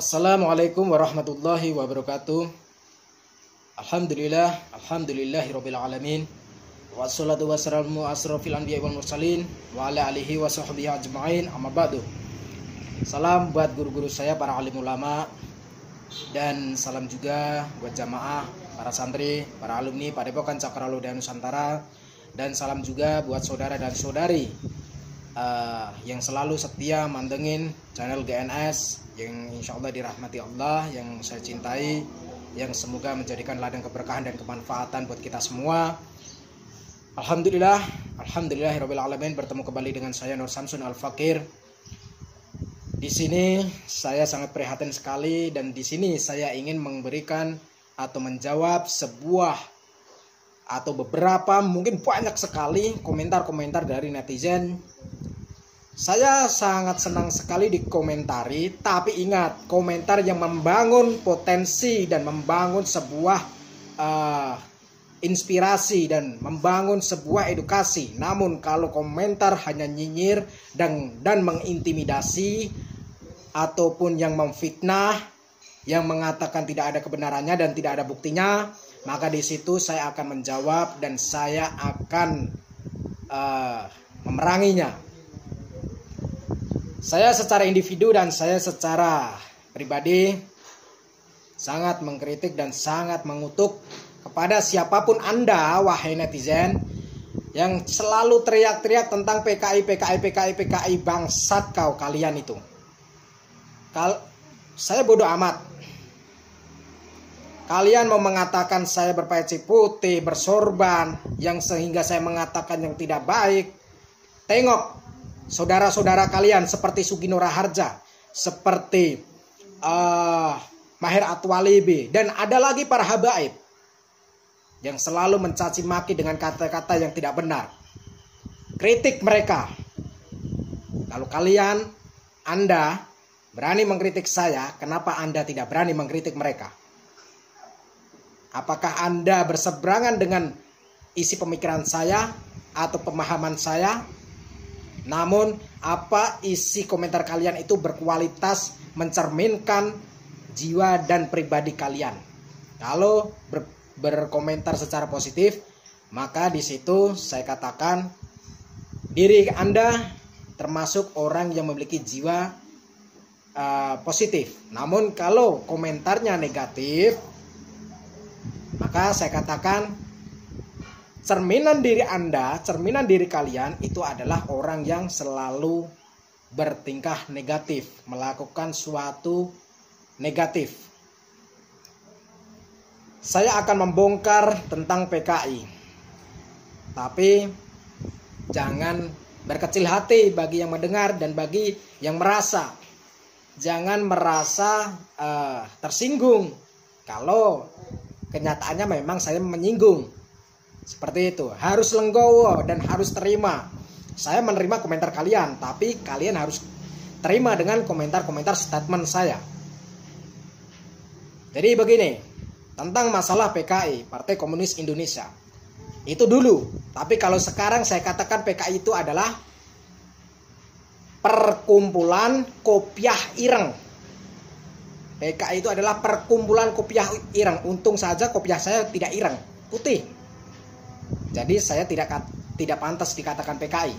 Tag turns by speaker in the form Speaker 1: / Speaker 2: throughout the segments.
Speaker 1: Assalamualaikum warahmatullahi wabarakatuh. Alhamdulillahirabbil alamin. Wassalatu wassalamu asrofil anbiya'i wal mursalin wa ala alihi wa sahbihi ajma'in. Amma ba'du. Salam buat guru-guru saya, para alim ulama, dan salam juga buat jamaah, para santri, para alumni Padepokan Cakralodaya Nusantara, dan salam juga buat saudara dan saudari yang selalu setia mantengin channel GNS, yang insya Allah dirahmati Allah, yang saya cintai, yang semoga menjadikan ladang keberkahan dan kemanfaatan buat kita semua. Alhamdulillahirabbil alamin, bertemu kembali dengan saya Nur Samsun Al-Fakir. Di sini saya sangat prihatin sekali, dan di sini saya ingin memberikan atau menjawab sebuah atau beberapa, mungkin banyak sekali komentar-komentar dari netizen. Saya sangat senang sekali dikomentari, tapi ingat, komentar yang membangun potensi dan membangun sebuah inspirasi dan membangun sebuah edukasi. Namun kalau komentar hanya nyinyir dan mengintimidasi, ataupun yang memfitnah, yang mengatakan tidak ada kebenarannya dan tidak ada buktinya, maka di situ saya akan menjawab dan saya akan memeranginya. Saya secara individu dan saya secara pribadi sangat mengkritik dan sangat mengutuk kepada siapapun Anda, wahai netizen, yang selalu teriak-teriak tentang PKI, bangsat kalian itu. Saya bodoh amat. Kalian mau mengatakan saya berpeci putih, bersorban, yang sehingga saya mengatakan yang tidak baik. Tengok saudara-saudara kalian seperti Sugino Raharja, seperti Maher Atwalibi, dan ada lagi para habaib yang selalu mencaci maki dengan kata-kata yang tidak benar. Kritik mereka. Kalau Anda berani mengkritik saya, kenapa Anda tidak berani mengkritik mereka? Apakah Anda berseberangan dengan isi pemikiran saya atau pemahaman saya? Namun, apa isi komentar kalian itu berkualitas, mencerminkan jiwa dan pribadi kalian. Kalau berkomentar secara positif, maka di situ saya katakan diri Anda termasuk orang yang memiliki jiwa positif. Namun kalau komentarnya negatif, maka saya katakan cerminan diri Anda, cerminan diri kalian itu adalah orang yang selalu bertingkah negatif, melakukan suatu negatif. Saya akan membongkar tentang PKI, tapi jangan berkecil hati bagi yang mendengar dan bagi yang merasa. Jangan merasa tersinggung kalau kenyataannya memang saya menyinggung. Seperti itu, harus lenggowo dan harus terima. Saya menerima komentar kalian, tapi kalian harus terima dengan komentar-komentar statement saya. Jadi begini, tentang masalah PKI, Partai Komunis Indonesia, itu dulu. Tapi kalau sekarang saya katakan PKI itu adalah perkumpulan kopiah ireng. PKI itu adalah perkumpulan kopiah ireng. Untung saja kopiah saya tidak ireng, putih. Jadi saya tidak pantas dikatakan PKI.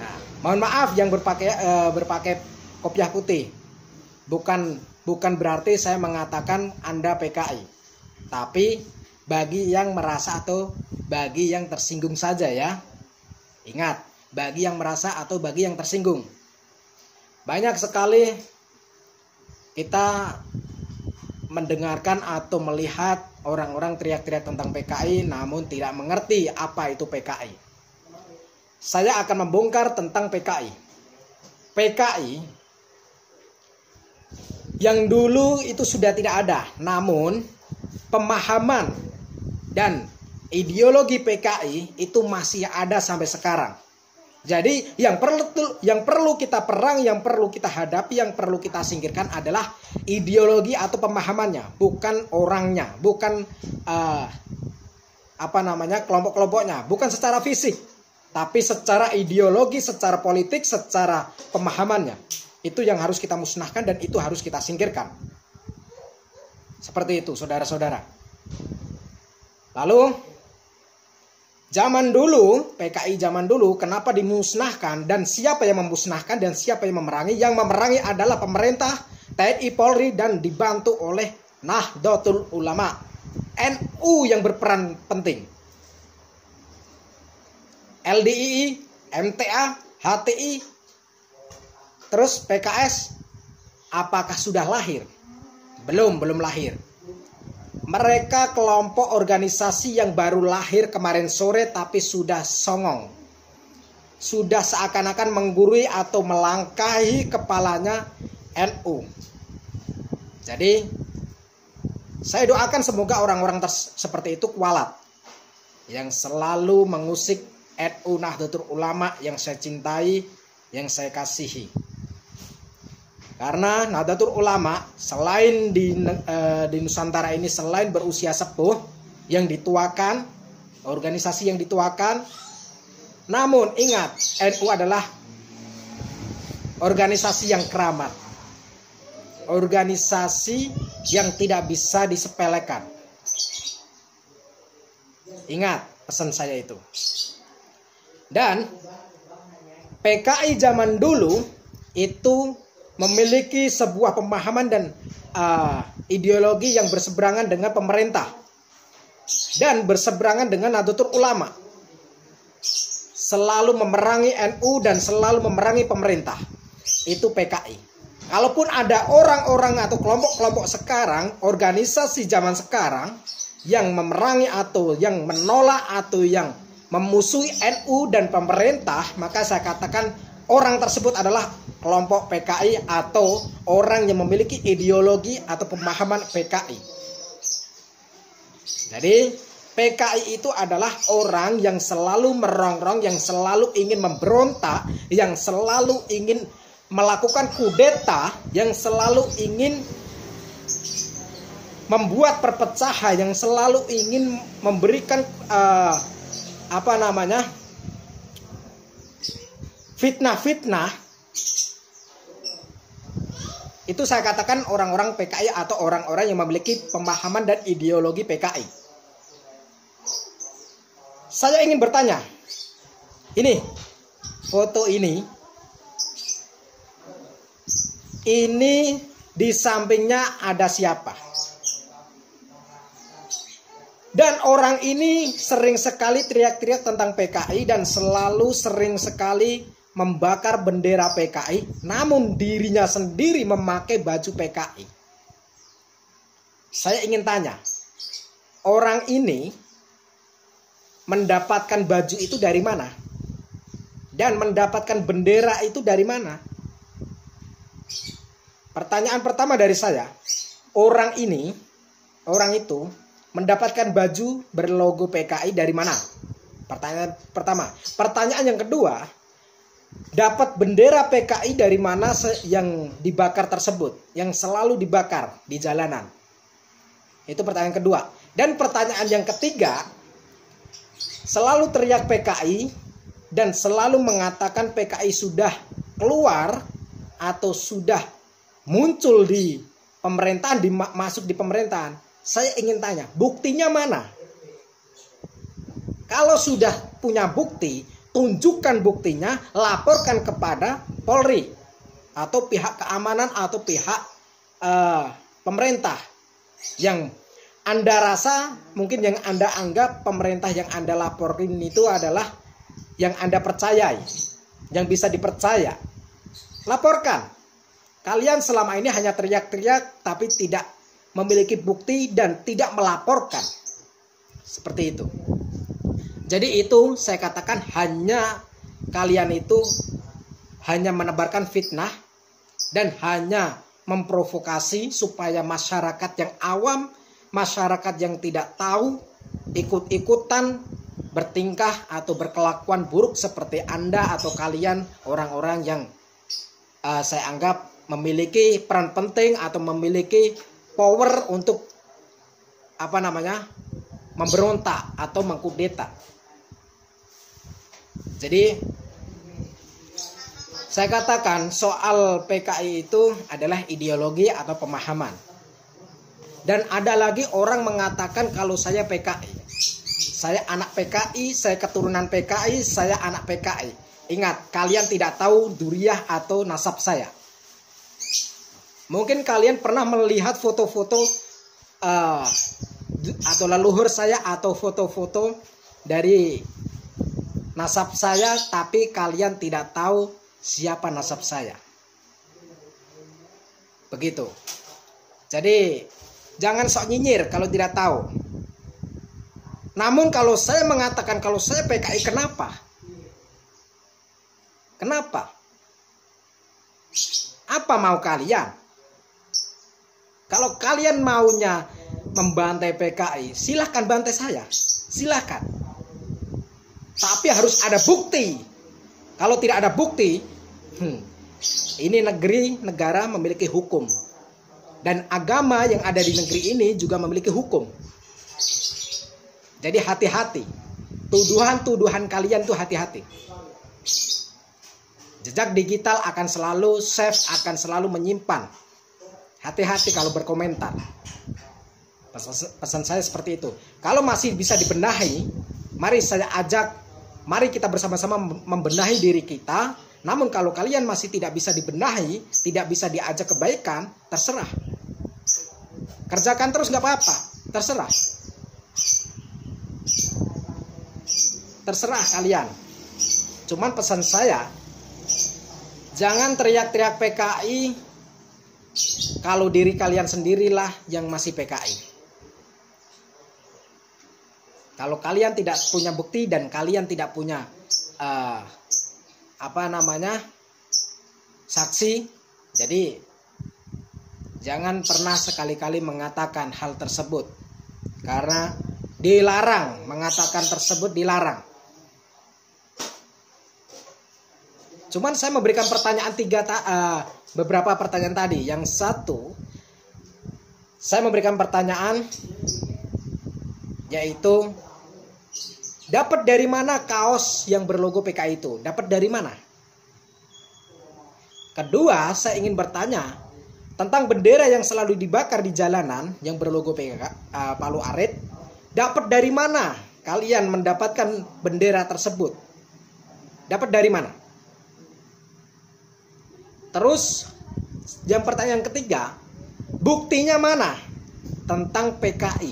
Speaker 1: Nah, mohon maaf yang berpakai kopiah putih. Bukan berarti saya mengatakan Anda PKI. Tapi bagi yang merasa atau bagi yang tersinggung saja ya. Ingat, bagi yang merasa atau bagi yang tersinggung. Banyak sekali kita mendengarkan atau melihat orang-orang teriak-teriak tentang PKI namun tidak mengerti apa itu PKI. Saya akan membongkar tentang PKI. PKI yang dulu itu sudah tidak ada, namun pemahaman dan ideologi PKI itu masih ada sampai sekarang. Jadi yang perlu kita perang, yang perlu kita hadapi, yang perlu kita singkirkan adalah ideologi atau pemahamannya, bukan orangnya, bukan kelompok-kelompoknya, bukan secara fisik, tapi secara ideologi, secara politik, secara pemahamannya. Itu yang harus kita musnahkan dan itu harus kita singkirkan. Seperti itu, saudara-saudara. Lalu, zaman dulu, PKI zaman dulu, kenapa dimusnahkan dan siapa yang memusnahkan dan siapa yang memerangi? Yang memerangi adalah pemerintah, TNI, Polri, dan dibantu oleh Nahdlatul Ulama. NU yang berperan penting. LDII, MTA, HTI, terus PKS, apakah sudah lahir? Belum lahir. Mereka kelompok organisasi yang baru lahir kemarin sore tapi sudah songong. Sudah seakan-akan menggurui atau melangkahi kepalanya NU. Jadi, saya doakan semoga orang-orang seperti itu kualat. Yang selalu mengusik NU Nahdlatul Ulama yang saya cintai, yang saya kasihi. Karena Nahdlatul Ulama selain di Nusantara ini selain berusia sepuh yang dituakan, organisasi yang dituakan, namun ingat NU adalah organisasi yang keramat, organisasi yang tidak bisa disepelekan. Ingat pesan saya itu. Dan PKI zaman dulu itu memiliki sebuah pemahaman dan ideologi yang berseberangan dengan pemerintah dan berseberangan dengan Nahdlatul Ulama. Selalu memerangi NU dan selalu memerangi pemerintah. Itu PKI. Kalaupun ada orang-orang atau kelompok-kelompok sekarang, organisasi zaman sekarang yang memerangi atau yang menolak atau yang memusuhi NU dan pemerintah, maka saya katakan orang tersebut adalah kelompok PKI atau orang yang memiliki ideologi atau pemahaman PKI. Jadi PKI itu adalah orang yang selalu merongrong, yang selalu ingin memberontak, yang selalu ingin melakukan kudeta, yang selalu ingin membuat perpecahan, yang selalu ingin memberikan fitnah-fitnah. Itu saya katakan orang-orang PKI atau orang-orang yang memiliki pemahaman dan ideologi PKI. Saya ingin bertanya, ini foto ini di sampingnya ada siapa? Dan orang ini sering sekali teriak-teriak tentang PKI dan selalu sering sekali membakar bendera PKI, namun dirinya sendiri memakai baju PKI. Saya ingin tanya, orang ini mendapatkan baju itu dari mana? Dan mendapatkan bendera itu dari mana? Pertanyaan pertama dari saya, orang itu mendapatkan baju berlogo PKI dari mana? Pertanyaan pertama. Pertanyaan yang kedua, dapat bendera PKI dari mana yang dibakar tersebut, yang selalu dibakar di jalanan? Itu pertanyaan kedua. Dan pertanyaan yang ketiga, selalu teriak PKI dan selalu mengatakan PKI sudah keluar atau sudah muncul di pemerintahan, masuk di pemerintahan. Saya ingin tanya, buktinya mana? Kalau sudah punya bukti, tunjukkan buktinya, laporkan kepada Polri atau pihak keamanan atau pihak pemerintah yang Anda rasa, mungkin yang Anda anggap pemerintah yang Anda laporin itu adalah yang Anda percayai, yang bisa dipercaya. Laporkan. Kalian selama ini hanya teriak-teriak tapi tidak memiliki bukti dan tidak melaporkan. Seperti itu. Jadi itu saya katakan kalian itu hanya menebarkan fitnah dan hanya memprovokasi supaya masyarakat yang awam, masyarakat yang tidak tahu, ikut-ikutan bertingkah atau berkelakuan buruk seperti Anda atau kalian, orang-orang yang saya anggap memiliki peran penting atau memiliki power untuk memberontak atau mengkudeta. Jadi Saya katakan soal PKI itu adalah ideologi atau pemahaman. Dan ada lagi orang mengatakan kalau saya PKI. Saya anak PKI, saya keturunan PKI, saya anak PKI. Ingat, kalian tidak tahu duriah atau nasab saya. Mungkin kalian pernah melihat foto-foto atau leluhur saya atau foto-foto dari nasab saya, tapi kalian tidak tahu siapa nasab saya. Begitu. Jadi jangan sok nyinyir kalau tidak tahu. Namun kalau saya mengatakan kalau saya PKI, kenapa? Kenapa? Apa mau kalian? Kalau kalian maunya membantai PKI, silahkan bantai saya. Silahkan. Tapi harus ada bukti. Kalau tidak ada bukti, ini negara memiliki hukum. Dan agama yang ada di negeri ini juga memiliki hukum. Jadi hati-hati. Tuduhan-tuduhan kalian tuh hati-hati. Jejak digital akan selalu save, akan selalu menyimpan. Hati-hati kalau berkomentar. Pesan saya seperti itu. Kalau masih bisa dibenahi, mari saya ajak, mari kita bersama-sama membenahi diri kita. Namun kalau kalian masih tidak bisa dibenahi, tidak bisa diajak kebaikan, terserah. Kerjakan terus nggak apa-apa, terserah. Terserah kalian. Cuman pesan saya, jangan teriak-teriak PKI kalau diri kalian sendirilah yang masih PKI. Kalau kalian tidak punya bukti dan kalian tidak punya saksi, jadi jangan pernah sekali-kali mengatakan hal tersebut, karena dilarang. Mengatakan tersebut dilarang. Cuman saya memberikan pertanyaan beberapa pertanyaan tadi. Yang satu, saya memberikan pertanyaan, yaitu dapat dari mana kaos yang berlogo PKI itu? Dapat dari mana? Kedua, saya ingin bertanya tentang bendera yang selalu dibakar di jalanan yang berlogo PKI, Palu Arit. Dapat dari mana kalian mendapatkan bendera tersebut? Dapat dari mana? Terus, yang pertanyaan ketiga, buktinya mana tentang PKI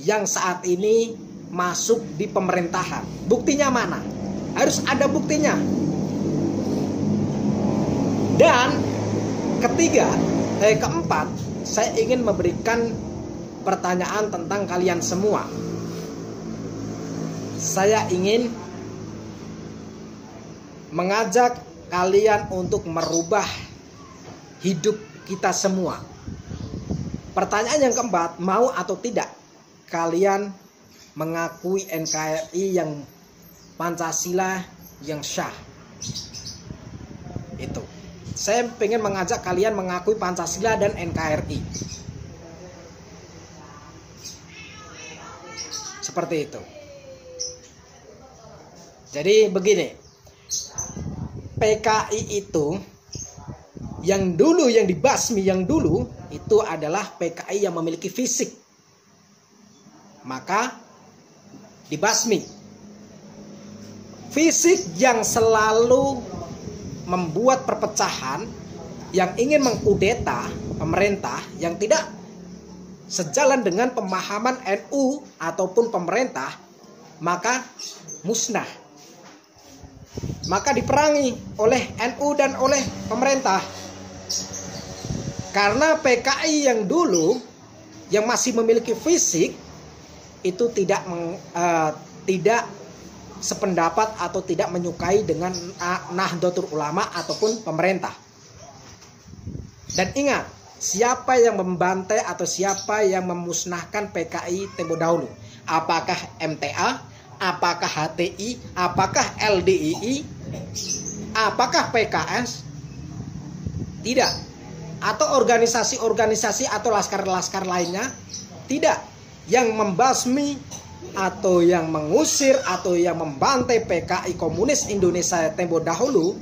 Speaker 1: yang saat ini masuk di pemerintahan? Buktinya mana? Harus ada buktinya. Dan keempat, saya ingin memberikan pertanyaan tentang kalian semua. Saya ingin mengajak kalian untuk merubah hidup kita semua. Pertanyaan yang keempat, mau atau tidak kalian mengakui NKRI yang Pancasila yang syah? Itu. Saya pengen mengajak kalian mengakui Pancasila dan NKRI. Seperti itu. Jadi begini, PKI itu yang dulu, yang dibasmi yang dulu itu adalah PKI yang memiliki fisik, maka dibasmi. Fisik yang selalu membuat perpecahan, yang ingin mengkudeta pemerintah yang tidak sejalan dengan pemahaman NU ataupun pemerintah, maka musnah. Maka diperangi oleh NU dan oleh pemerintah. Karena PKI yang dulu, yang masih memiliki fisik, itu tidak sependapat atau tidak menyukai dengan Nahdlatul Ulama ataupun pemerintah. Dan ingat, siapa yang membantai atau siapa yang memusnahkan PKI tempo dahulu? Apakah MTA? Apakah HTI? Apakah LDII? Apakah PKS? Tidak. Atau organisasi-organisasi atau laskar-laskar lainnya? Tidak. Yang membasmi atau yang mengusir atau yang membantai PKI Komunis Indonesia tempo dahulu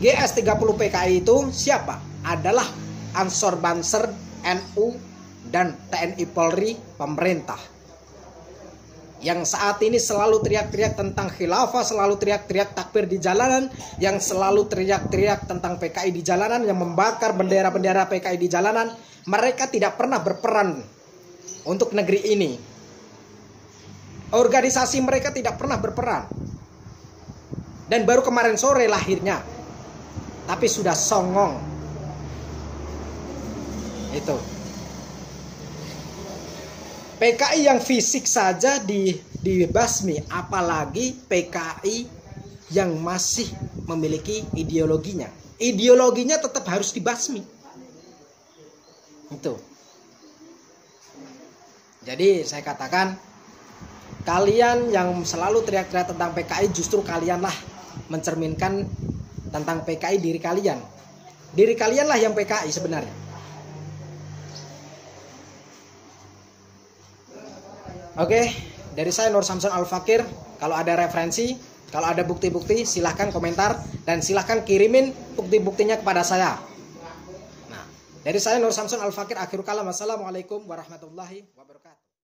Speaker 1: GS30 PKI itu siapa? Adalah Ansor Banser, NU, dan TNI Polri pemerintah. Yang saat ini selalu teriak-teriak tentang khilafah, selalu teriak-teriak takbir di jalanan, yang selalu teriak-teriak tentang PKI di jalanan, yang membakar bendera-bendera PKI di jalanan. Mereka tidak pernah berperan untuk negeri ini. Organisasi mereka tidak pernah berperan. Dan baru kemarin sore lahirnya. Tapi sudah songong. Itu. PKI yang fisik saja dibasmi, apalagi PKI yang masih memiliki ideologinya. Ideologinya tetap harus dibasmi. Itu. Jadi saya katakan, kalian yang selalu teriak-teriak tentang PKI, justru kalianlah mencerminkan tentang PKI diri kalian. Diri kalianlah yang PKI sebenarnya. Oke, dari saya Nur Samson Al-Fakir. Kalau ada referensi, kalau ada bukti-bukti, silahkan komentar dan silahkan kirimin bukti-buktinya kepada saya. Nah, dari saya Nur Samson Al-Fakir, akhirul kalam. Wassalamualaikum warahmatullahi wabarakatuh.